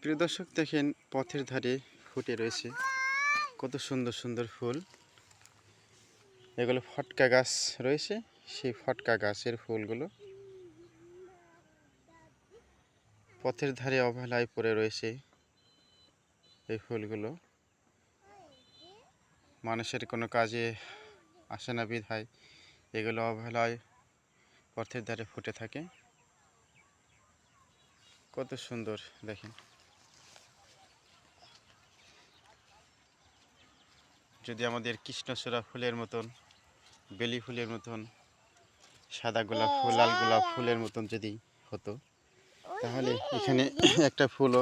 প্রিয় দর্শক দেখেন পথের ধারে ফুটে রয়েছে কত সুন্দর সুন্দর ফুল। এগুলো ফটকা গাছ রয়েছে, সেই ফটকা গাছের ফুলগুলো পথের ধারে অবহেলায় পড়ে রয়েছে। এই ফুলগুলো মানুষের কোনো কাজে আসে না বিধায় এগুলো অবহেলায় পথের ধারে ফুটে থাকে। কত সুন্দর দেখেন। যদি আমাদের কৃষ্ণচূড়া ফুলের মতন, বেলি ফুলের মতন, সাদা গোলাপ ফুল, লাল গোলাপ ফুলের মতন যদি হতো তাহলে এখানে একটা ফুলও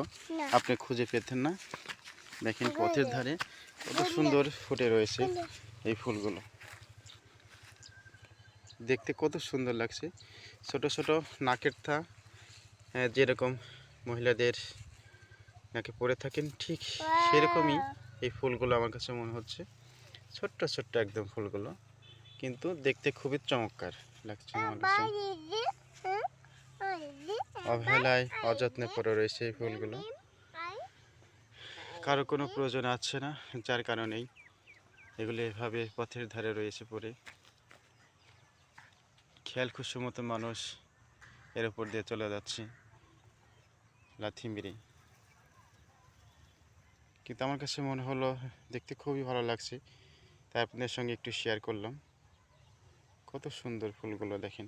আপনি খুঁজে পেতেন না। দেখেন পথের ধারে কত সুন্দর ফুটে রয়েছে এই ফুলগুলো, দেখতে কত সুন্দর লাগছে। ছোট ছোট নাকের থা যেরকম মহিলাদের নাকে পরে থাকেন ঠিক সেরকমই এই ফুলগুলো আমার কাছে মনে হচ্ছে। ছোট্ট ছোট্ট একদম ফুলগুলো, কিন্তু দেখতে খুবই চমৎকার লাগছে আমার কাছে। অবহেলায় অযত্নে পড়ে রয়েছে এই ফুলগুলো, কারো কোনো প্রয়োজন আছে না, যার কারণেই এগুলো এভাবে পথের ধারে রয়েছে পড়ে। খেয়াল খুশি মতো মানুষ এর উপর দিয়ে চলে যাচ্ছে লাথি মেরে, কিন্তু আমার কাছে মনে হলো দেখতে খুবই ভালো লাগছে, তাই আপনাদের সঙ্গে একটু শেয়ার করলাম। কত সুন্দর ফুলগুলো দেখেন।